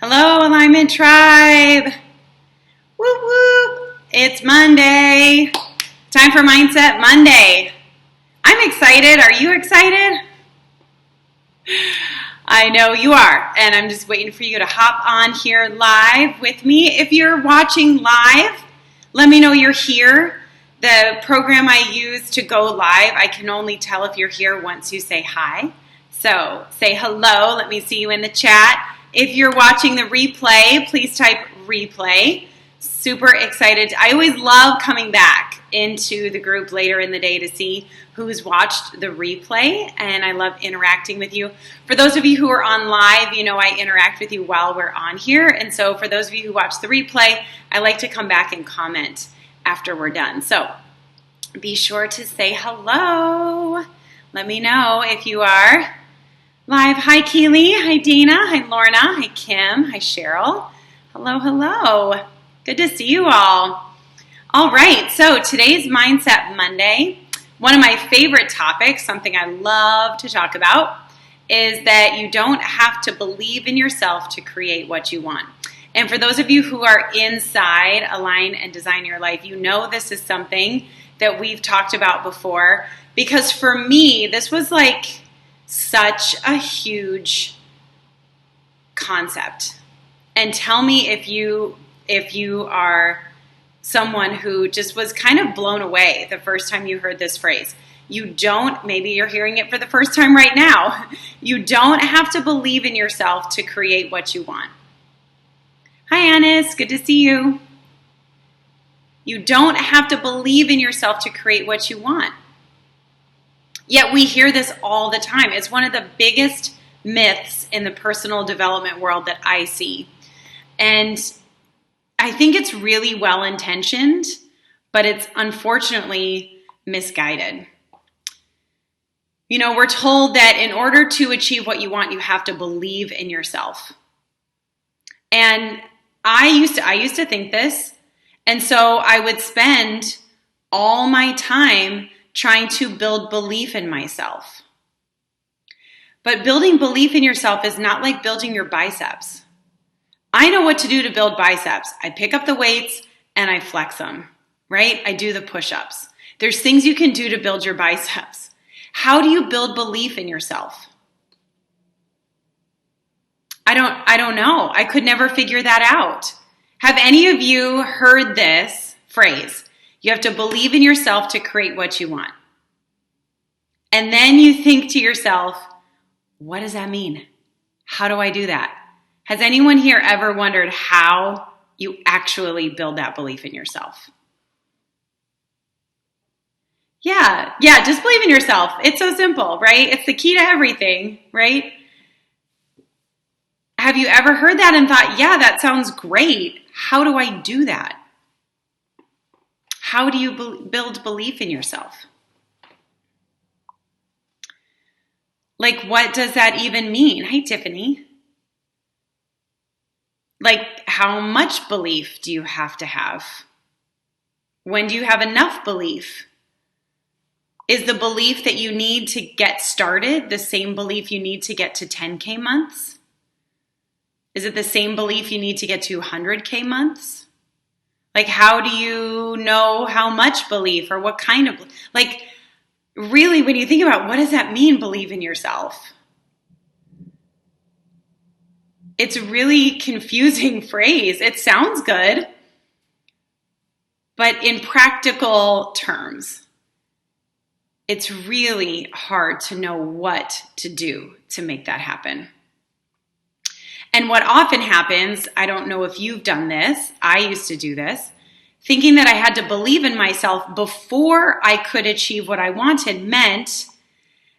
Hello, Alignment Tribe. Whoop, whoop. It's Monday. Time for Mindset Monday. I'm excited. Are you excited? I know you are. And I'm just waiting for you to hop on here live with me. If you're watching live, let me know you're here. The program I use to go live, I can only tell if you're here once you say hi. So say hello. Let me see you in the chat. If you're watching the replay, please type replay. Super excited. I always love coming back into the group later in the day to see who's watched the replay, and I love interacting with you. For those of you who are on live, you know I interact with you while we're on here, and so for those of you who watch the replay, I like to come back and comment after we're done. So be sure to say hello. Let me know if you are live. Hi, Keely. Hi, Dana. Hi, Lorna. Hi, Kim. Hi, Cheryl. Hello, hello. Good to see you all. All right, so today's Mindset Monday. One of my favorite topics, something I love to talk about, is that you don't have to believe in yourself to create what you want. And for those of you who are inside Align and Design Your Life, you know this is something that we've talked about before, because for me, this was like such a huge concept. And tell me if you are someone who just was kind of blown away the first time you heard this phrase. Maybe you're hearing it for the first time right now. You don't have to believe in yourself to create what you want. Hi, Annis. Good to see you. You don't have to believe in yourself to create what you want. Yet we hear this all the time. It's one of the biggest myths in the personal development world that I see. And I think it's really well-intentioned, but it's unfortunately misguided. You know, we're told that in order to achieve what you want, you have to believe in yourself. And I used to think this, and so I would spend all my time trying to build belief in myself. But building belief in yourself is not like building your biceps. I know what to do to build biceps. I pick up the weights and I flex them, right? I do the push-ups. There's things you can do to build your biceps. How do you build belief in yourself? I don't know. I could never figure that out. Have any of you heard this phrase? You have to believe in yourself to create what you want. And then you think to yourself, what does that mean? How do I do that? Has anyone here ever wondered how you actually build that belief in yourself? Yeah, just believe in yourself. It's so simple, right? It's the key to everything, right? Have you ever heard that and thought, yeah, that sounds great. How do I do that? How do you build belief in yourself? Like, what does that even mean? Hi, Tiffany. Like, how much belief do you have to have? When do you have enough belief? Is the belief that you need to get started the same belief you need to get to 10K months? Is it the same belief you need to get to 100K months? Like, how do you know how much belief or what kind of, like, really, when you think about what does that mean, believe in yourself? It's a really confusing phrase. It sounds good, but in practical terms, it's really hard to know what to do to make that happen. And what often happens, I don't know if you've done this, I used to do this, thinking that I had to believe in myself before I could achieve what I wanted meant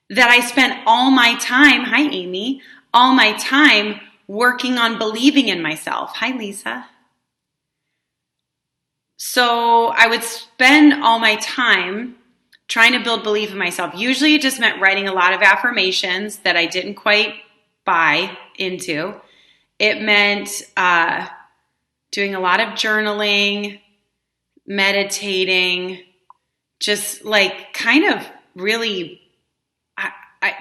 that I spent all my time, hi Amy, all my time working on believing in myself. Hi, Lisa. So I would spend all my time trying to build belief in myself. Usually it just meant writing a lot of affirmations that I didn't quite buy into. It meant doing a lot of journaling, meditating, just like kind of really,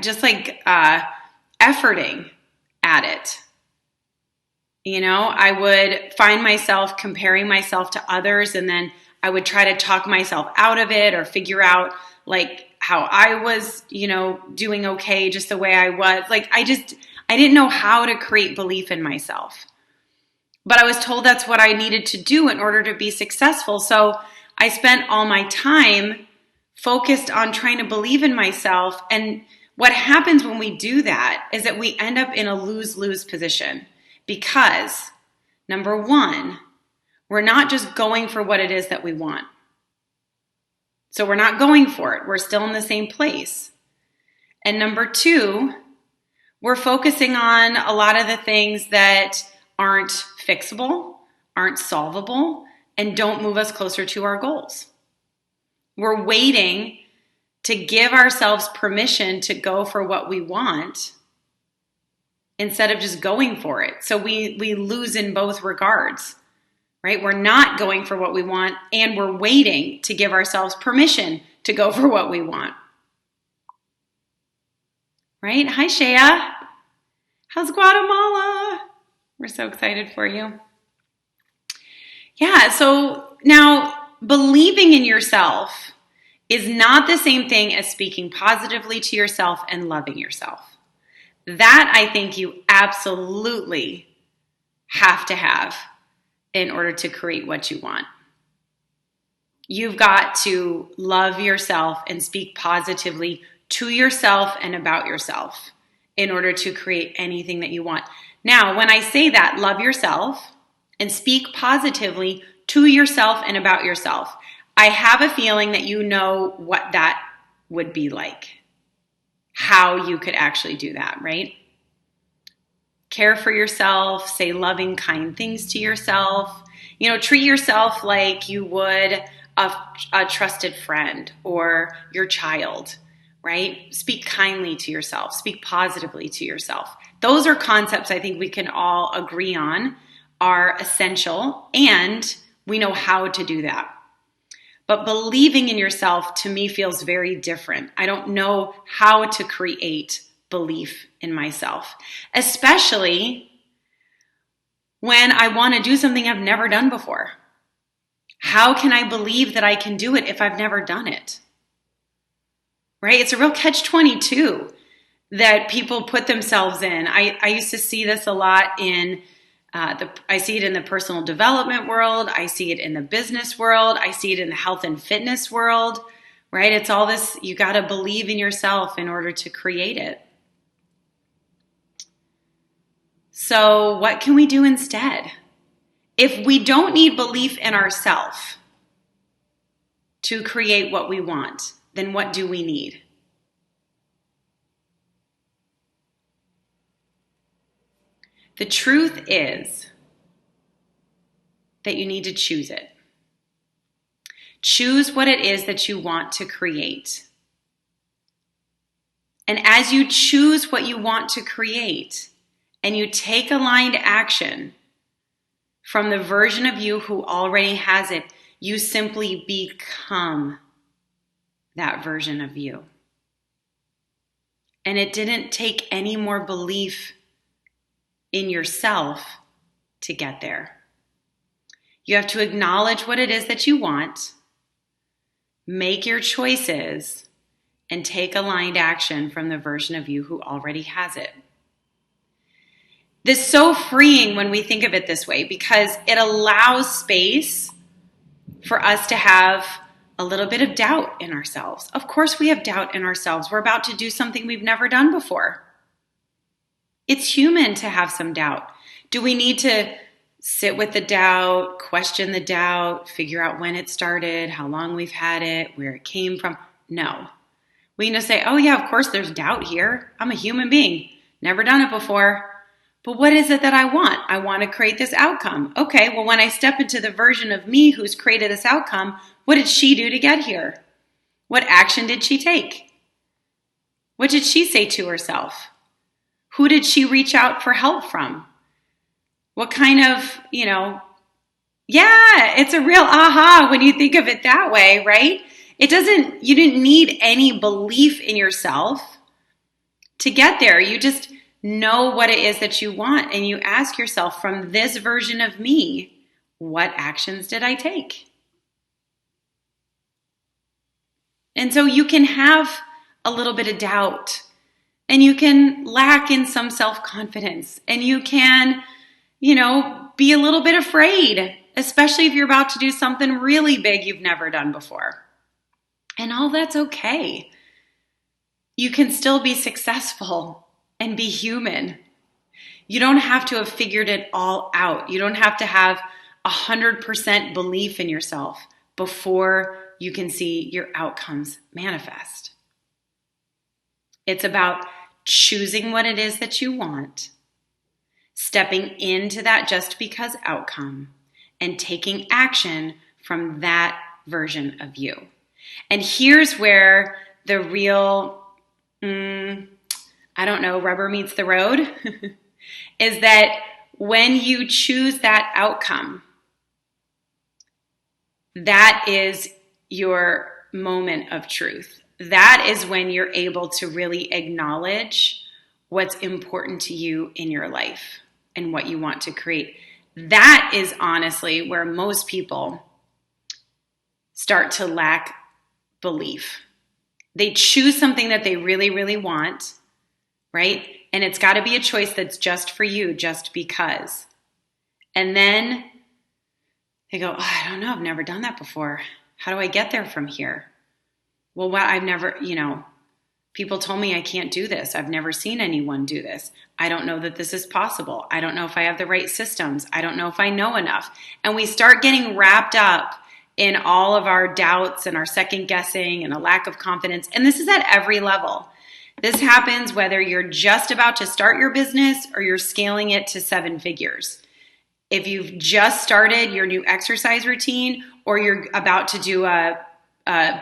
just like efforting at it. I would find myself comparing myself to others, and then I would try to talk myself out of it or figure out like how I was, doing okay just the way I was. Like I didn't know how to create belief in myself. But I was told that's what I needed to do in order to be successful. So I spent all my time focused on trying to believe in myself. And what happens when we do that is that we end up in a lose-lose position. Because, number one, we're not just going for what it is that we want. So we're not going for it. We're still in the same place. And number two, we're focusing on a lot of the things that aren't fixable, aren't solvable, and don't move us closer to our goals. We're waiting to give ourselves permission to go for what we want instead of just going for it. So we lose in both regards, right? We're not going for what we want, and we're waiting to give ourselves permission to go for what we want. Right? Hi, Shea. How's Guatemala? We're so excited for you. Yeah, so now believing in yourself is not the same thing as speaking positively to yourself and loving yourself. That I think you absolutely have to have in order to create what you want. You've got to love yourself and speak positively to yourself and about yourself in order to create anything that you want. Now, when I say that, love yourself and speak positively to yourself and about yourself, I have a feeling that you know what that would be like. How you could actually do that, right? Care for yourself, say loving, kind things to yourself. Treat yourself like you would a trusted friend or your child, right? Speak kindly to yourself, speak positively to yourself. Those are concepts I think we can all agree on are essential, and we know how to do that. But believing in yourself, to me, feels very different. I don't know how to create belief in myself, especially when I want to do something I've never done before. How can I believe that I can do it if I've never done it? Right? It's a real catch-22 that people put themselves in. I used to see this a lot in I see it in the personal development world. I see it in the business world. I see it in the health and fitness world, right? It's all this, you got to believe in yourself in order to create it. So what can we do instead? If we don't need belief in ourselves to create what we want, then what do we need? The truth is that you need to choose it. Choose what it is that you want to create. And as you choose what you want to create and you take aligned action from the version of you who already has it, you simply become that version of you. And it didn't take any more belief in yourself to get there. You have to acknowledge what it is that you want, make your choices, and take aligned action from the version of you who already has it. This is so freeing when we think of it this way because it allows space for us to have a little bit of doubt in ourselves. Of course we have doubt in ourselves. We're about to do something we've never done before. It's human to have some doubt. Do we need to sit with the doubt, question the doubt, figure out when it started, how long we've had it, where it came from? No. We can just say, oh yeah, of course there's doubt here. I'm a human being. Never done it before. But what is it that I want? I want to create this outcome. Okay, well when I step into the version of me who's created this outcome, what did she do to get here? What action did she take? What did she say to herself? Who did she reach out for help from? What kind of, yeah, it's a real aha when you think of it that way, right? You didn't need any belief in yourself to get there. You just know what it is that you want, and you ask yourself, from this version of me, what actions did I take? And so you can have a little bit of doubt, and you can lack in some self-confidence, and you can, be a little bit afraid, especially if you're about to do something really big you've never done before. And all that's okay. You can still be successful and be human. You don't have to have figured it all out. You don't have to have 100% belief in yourself before you can see your outcomes manifest. It's about choosing what it is that you want, stepping into that just because outcome, and taking action from that version of you. And here's where the real, rubber meets the road, is that when you choose that outcome, that is your moment of truth. That is when you're able to really acknowledge what's important to you in your life and what you want to create. That is honestly where most people start to lack belief. They choose something that they really, really want, right? And it's got to be a choice that's just for you, just because. And then they go, I don't know, I've never done that before. How do I get there from here? Well, I've never, people told me I can't do this. I've never seen anyone do this. I don't know that this is possible. I don't know if I have the right systems. I don't know if I know enough. And we start getting wrapped up in all of our doubts and our second guessing and a lack of confidence. And this is at every level. This happens whether you're just about to start your business or you're scaling it to 7 figures. If you've just started your new exercise routine or you're about to do a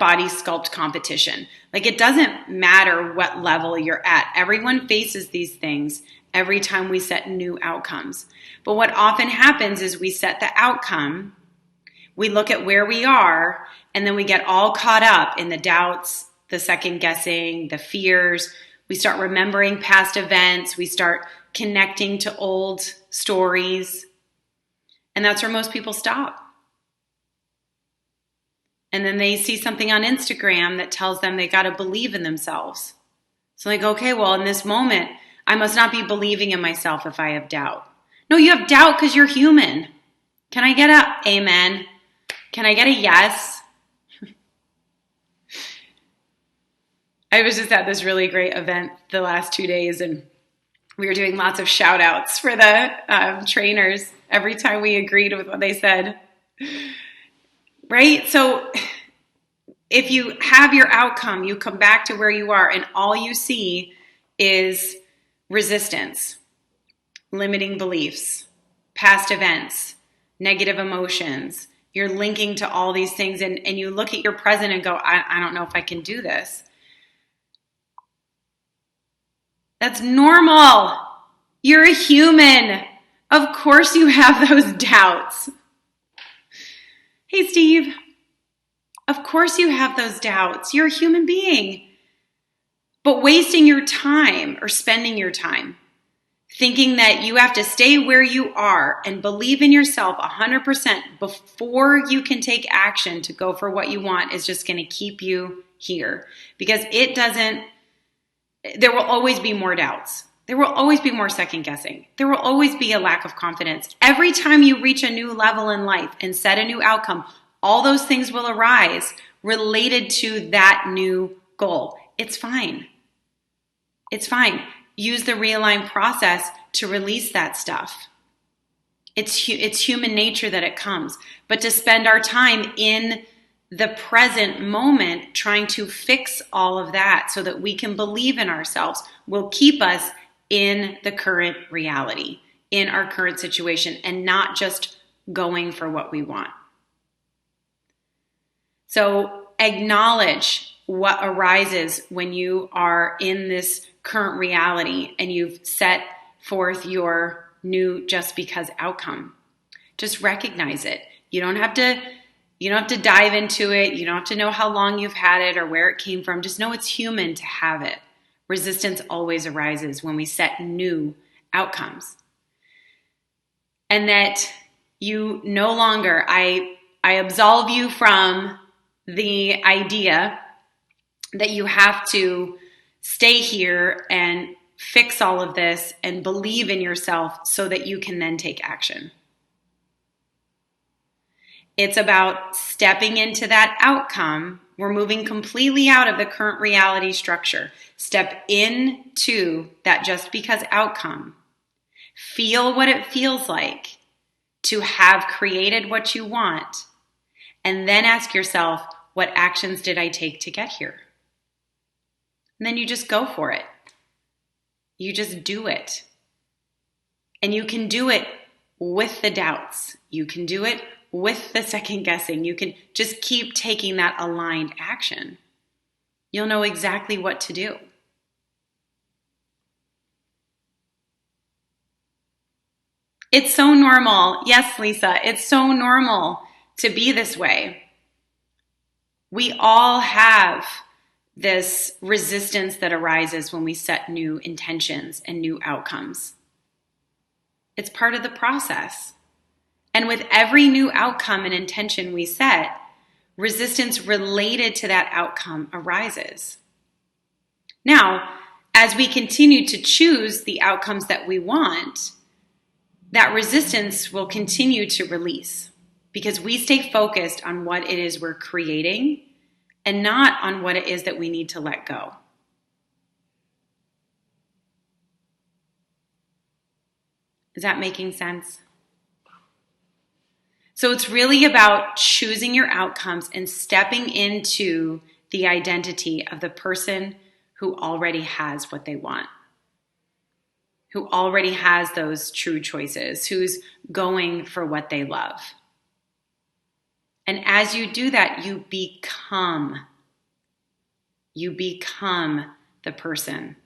body sculpt competition. Like, it doesn't matter what level you're at. Everyone faces these things every time we set new outcomes. But what often happens is we set the outcome, we look at where we are, and then we get all caught up in the doubts, the second guessing, the fears. We start remembering past events. We start connecting to old stories. And that's where most people stop. And then they see something on Instagram that tells them they got to believe in themselves. So they go, okay, well, in this moment, I must not be believing in myself if I have doubt. No, you have doubt because you're human. Can I get a amen? Can I get a yes? I was just at this really great event the last 2 days, and we were doing lots of shout outs for the trainers every time we agreed with what they said. Right? So if you have your outcome, you come back to where you are and all you see is resistance, limiting beliefs, past events, negative emotions. You're linking to all these things and you look at your present and go, I don't know if I can do this. That's normal. You're a human. Of course you have those doubts. Hey, Steve, of course you have those doubts. You're a human being. But wasting your time or spending your time thinking that you have to stay where you are and believe in yourself 100% before you can take action to go for what you want is just going to keep you here. Because there will always be more doubts. There will always be more second guessing. There will always be a lack of confidence. Every time you reach a new level in life and set a new outcome, all those things will arise related to that new goal. It's fine. It's fine. Use the realign process to release that stuff. It's human nature that it comes. But to spend our time in the present moment trying to fix all of that so that we can believe in ourselves will keep us in the current reality, in our current situation, and not just going for what we want. So acknowledge what arises when you are in this current reality and you've set forth your new just because outcome. Just recognize it. You don't have to dive into it. You don't have to know how long you've had it or where it came from. Just know it's human to have it. Resistance always arises when we set new outcomes. And that you no longer, I absolve you from the idea that you have to stay here and fix all of this and believe in yourself so that you can then take action. It's about stepping into that outcome. We're moving completely out of the current reality structure. Step into that just because outcome. Feel what it feels like to have created what you want. And then ask yourself, what actions did I take to get here? And then you just go for it. You just do it. And you can do it with the doubts. You can do it with the second guessing. You can just keep taking that aligned action. You'll know exactly what to do. It's so normal. Yes, Lisa, it's so normal to be this way. We all have this resistance that arises when we set new intentions and new outcomes. It's part of the process. And with every new outcome and intention we set, resistance related to that outcome arises. Now, as we continue to choose the outcomes that we want, that resistance will continue to release because we stay focused on what it is we're creating and not on what it is that we need to let go. Is that making sense? So it's really about choosing your outcomes and stepping into the identity of the person who already has what they want, who already has those true choices, who's going for what they love. And as you do that, you become the person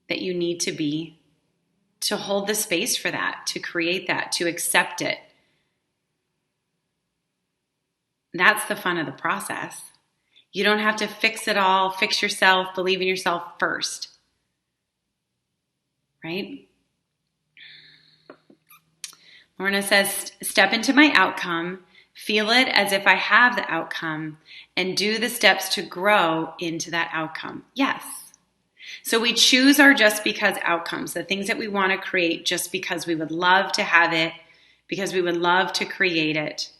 that you need to be to hold the space for that, to create that, to accept it. That's the fun of the process. You don't have to fix it all, fix yourself, believe in yourself first. Right? Lorna says, step into my outcome, feel it as if I have the outcome, and do the steps to grow into that outcome. Yes. So we choose our just because outcomes, the things that we want to create just because we would love to have it, because we would love to create it.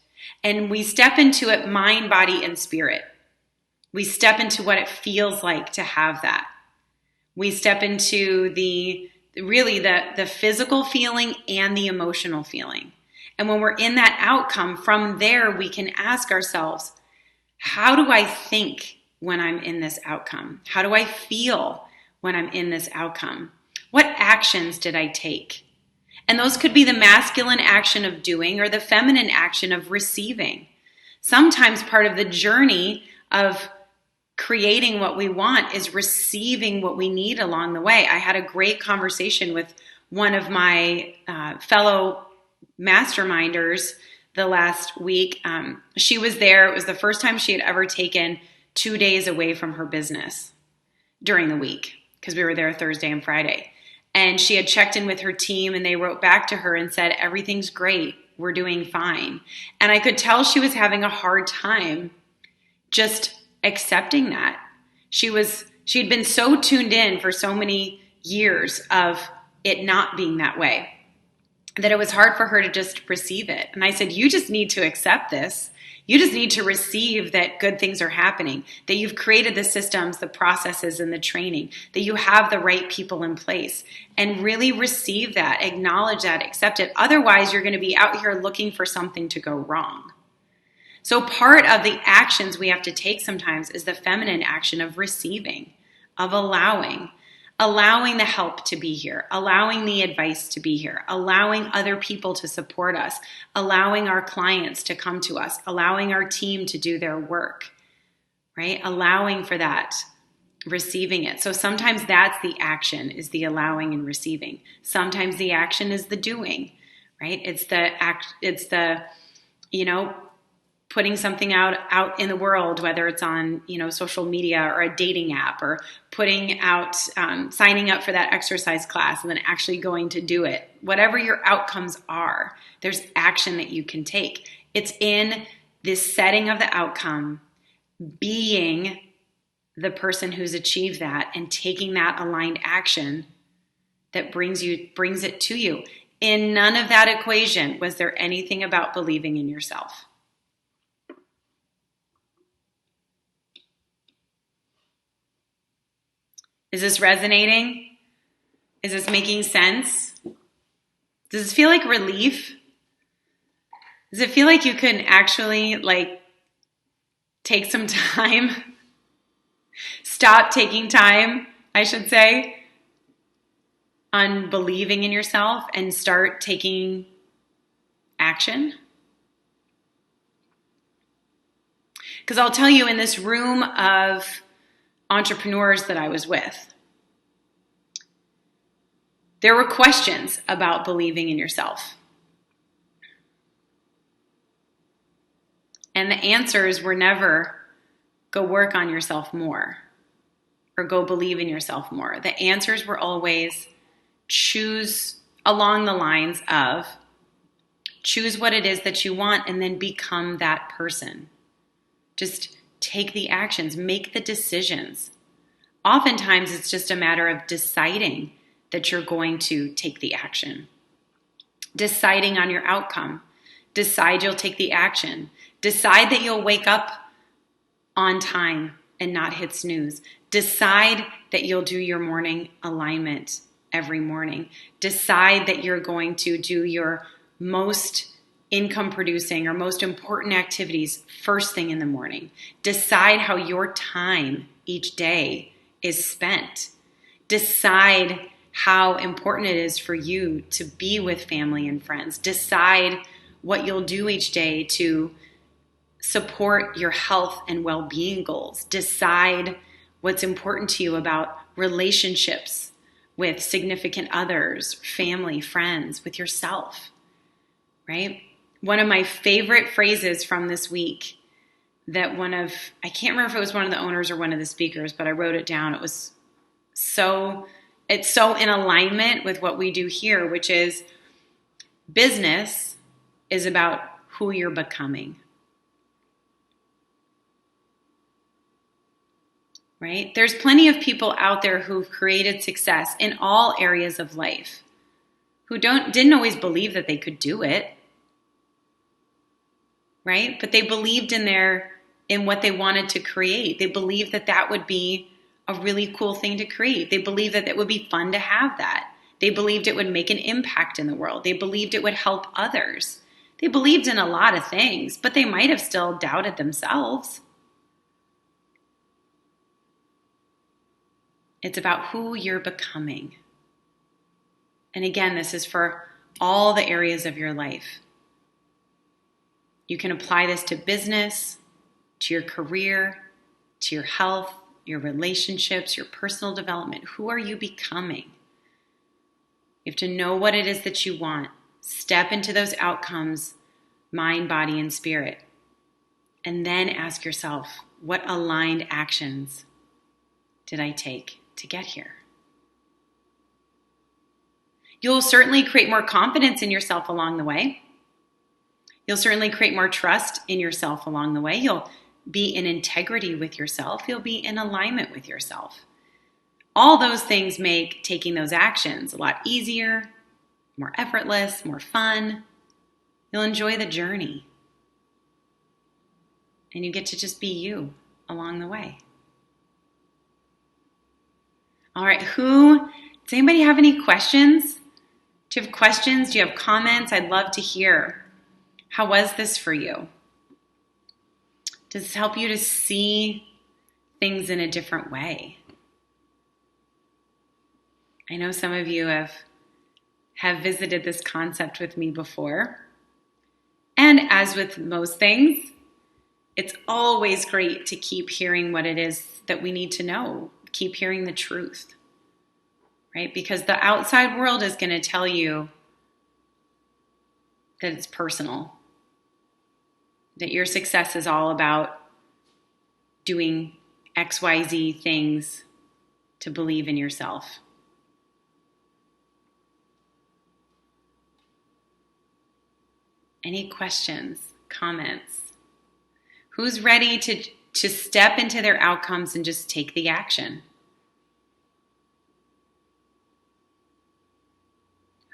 And we step into it mind, body, and spirit. We step into what it feels like to have that. We step into the physical feeling and the emotional feeling. And when we're in that outcome, from there we can ask ourselves, how do I think when I'm in this outcome? How do I feel when I'm in this outcome? What actions did I take? And those could be the masculine action of doing or the feminine action of receiving. Sometimes part of the journey of creating what we want is receiving what we need along the way. I had a great conversation with one of my fellow masterminders the last week. She was there. It was the first time she had ever taken 2 days away from her business during the week because we were there Thursday and Friday. And she had checked in with her team and they wrote back to her and said, everything's great. We're doing fine. And I could tell she was having a hard time just accepting that. She'd been so tuned in for so many years of it not being that way that it was hard for her to just receive it. And I said, you just need to accept this. You just need to receive that good things are happening, that you've created the systems, the processes, and the training, that you have the right people in place, and really receive that, acknowledge that, accept it. Otherwise, you're going to be out here looking for something to go wrong. So part of the actions we have to take sometimes is the feminine action of receiving, of allowing the help to be here, allowing the advice to be here, allowing other people to support us, allowing our clients to come to us, allowing our team to do their work, right? Allowing for that, receiving it. So sometimes that's the action, is the allowing and receiving. Sometimes the action is the doing, right? It's the putting something out in the world, whether it's on, social media or a dating app, or putting out, signing up for that exercise class and then actually going to do it. Whatever your outcomes are, there's action that you can take. It's in this setting of the outcome, being the person who's achieved that and taking that aligned action that brings it to you. In none of that equation was there anything about believing in yourself. Is this resonating? Is this making sense? Does this feel like relief? Does it feel like you can actually take some time? Stop taking time, I should say, on believing in yourself and start taking action? Because I'll tell you, in this room of entrepreneurs that I was with, there were questions about believing in yourself. And the answers were never, go work on yourself more or go believe in yourself more. The answers were always, choose along the lines of, choose what it is that you want and then become that person. Just take the actions, make the decisions. Oftentimes, it's just a matter of deciding that you're going to take the action. Deciding on your outcome. Decide you'll take the action. Decide that you'll wake up on time and not hit snooze. Decide that you'll do your morning alignment every morning. Decide that you're going to do your most income producing or most important activities first thing in the morning. Decide how your time each day is spent. Decide how important it is for you to be with family and friends. Decide what you'll do each day to support your health and well-being goals. Decide what's important to you about relationships with significant others, family, friends, with yourself, right? One of my favorite phrases from this week that I can't remember if it was one of the owners or one of the speakers, but I wrote it down. It's so in alignment with what we do here, which is business is about who you're becoming. Right? There's plenty of people out there who've created success in all areas of life who didn't always believe that they could do it. Right? But they believed in what they wanted to create. They believed that would be a really cool thing to create. They believed that it would be fun to have that. They believed it would make an impact in the world. They believed it would help others. They believed in a lot of things, but they might have still doubted themselves. It's about who you're becoming. And again, this is for all the areas of your life. You can apply this to business, to your career, to your health, your relationships, your personal development. Who are you becoming? You have to know what it is that you want. Step into those outcomes, mind, body, and spirit. And then ask yourself, what aligned actions did I take to get here? You'll certainly create more confidence in yourself along the way. You'll certainly create more trust in yourself along the way. You'll be in integrity with yourself. You'll be in alignment with yourself. All those things make taking those actions a lot easier, more effortless, more fun. You'll enjoy the journey. And you get to just be you along the way. All right, does anybody have any questions? Do you have questions? Do you have comments? I'd love to hear. How was this for you? Does this help you to see things in a different way? I know some of you have visited this concept with me before. And as with most things, it's always great to keep hearing what it is that we need to know. Keep hearing the truth, right? Because the outside world is going to tell you that it's personal, that your success is all about doing XYZ things to believe in yourself. Any questions, comments? Who's ready to step into their outcomes and just take the action?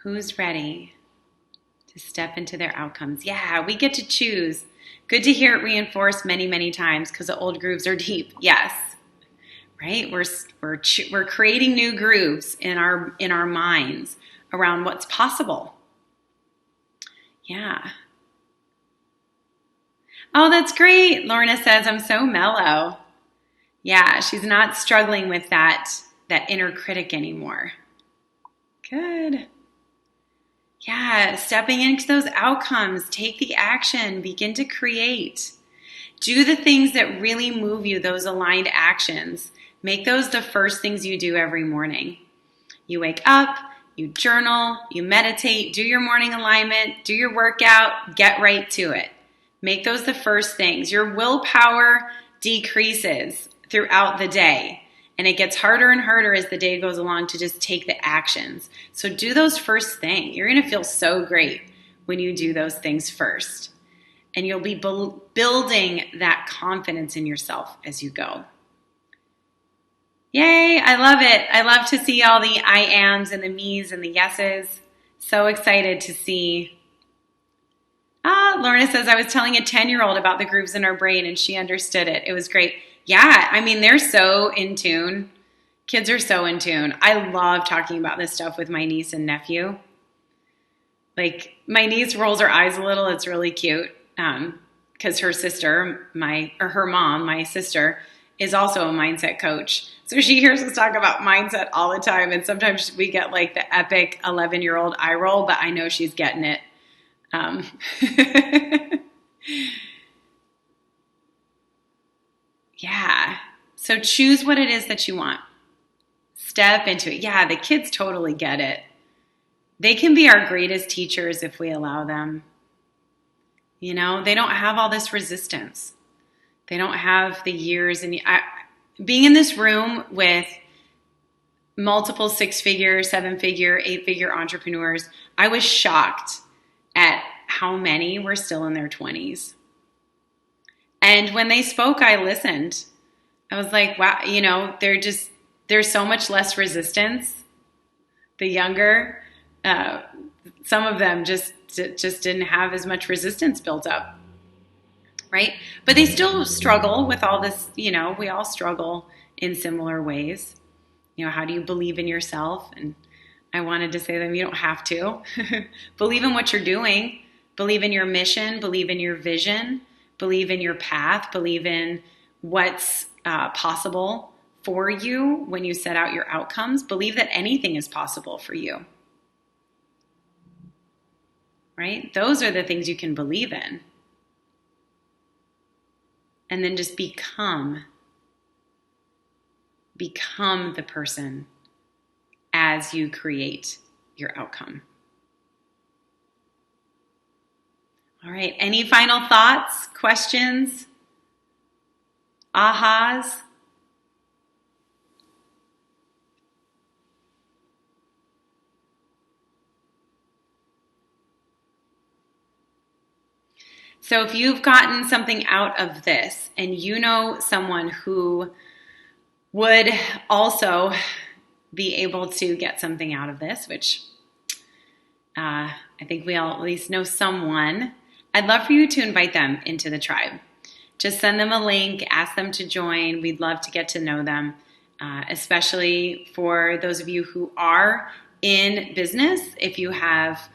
Who's ready to step into their outcomes? Yeah, we get to choose. Good to hear it reinforced many, many times because the old grooves are deep. Yes, right? We're creating new grooves in our minds around what's possible. Yeah. Oh, that's great. Lorna says, I'm so mellow. Yeah, she's not struggling with that inner critic anymore. Good. Yeah, stepping into those outcomes, take the action, begin to create. Do the things that really move you, those aligned actions. Make those the first things you do every morning. You wake up, you journal, you meditate, do your morning alignment, do your workout, get right to it. Make those the first things. Your willpower decreases throughout the day, and it gets harder and harder as the day goes along to just take the actions. So do those first things. You're going to feel so great when you do those things first, and you'll be building that confidence in yourself as you go. Yay, I love it. I love to see all the I ams and the me's and the yeses. So excited to see. Lorna says, I was telling a 10-year-old about the grooves in our brain and she understood it. It was great. Yeah, I mean, they're so in tune. Kids are so in tune. I love talking about this stuff with my niece and nephew. Like, my niece rolls her eyes a little. It's really cute because her sister, her mom, my sister, is also a mindset coach. So she hears us talk about mindset all the time. And sometimes we get like the epic 11-year-old eye roll, but I know she's getting it. Yeah. So choose what it is that you want. Step into it. Yeah, the kids totally get it. They can be our greatest teachers if we allow them. You know, they don't have all this resistance. They don't have the years. And being in this room with multiple 6-figure, 7-figure, 8-figure entrepreneurs, I was shocked at how many were still in their 20s. And when they spoke, I listened. I was like, wow, you know, there's so much less resistance. The younger, some of them just didn't have as much resistance built up, right? But they still struggle with all this, you know, we all struggle in similar ways. You know, how do you believe in yourself? And I wanted to say to them, you don't have to. Believe in what you're doing. Believe in your mission. Believe in your vision. Believe in your path. Believe in what's possible for you when you set out your outcomes. Believe that anything is possible for you. Right? Those are the things you can believe in. And then just become the person as you create your outcome. All right. Any final thoughts, questions, ahas? So if you've gotten something out of this and you know someone who would also be able to get something out of this, which I think we all at least know someone, I'd love for you to invite them into the tribe. Just send them a link, ask them to join. We'd love to get to know them, especially for those of you who are in business. If you have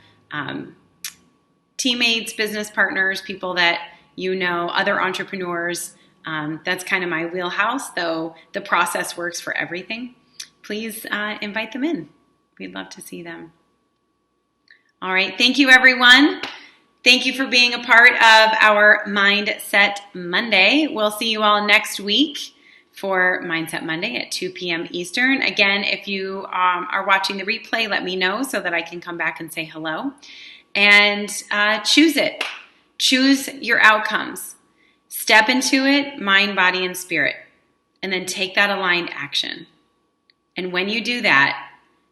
teammates, business partners, people that you know, other entrepreneurs, that's kind of my wheelhouse, though the process works for everything. Please invite them in. We'd love to see them. All right. Thank you, everyone. Thank you for being a part of our Mindset Monday. We'll see you all next week for Mindset Monday at 2 p.m. Eastern. Again, if you are watching the replay, let me know so that I can come back and say hello. And choose it. Choose your outcomes. Step into it, mind, body, and spirit, and then take that aligned action. And when you do that,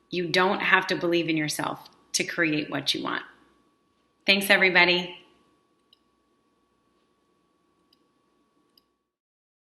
you don't have to believe in yourself to create what you want. Thanks, everybody.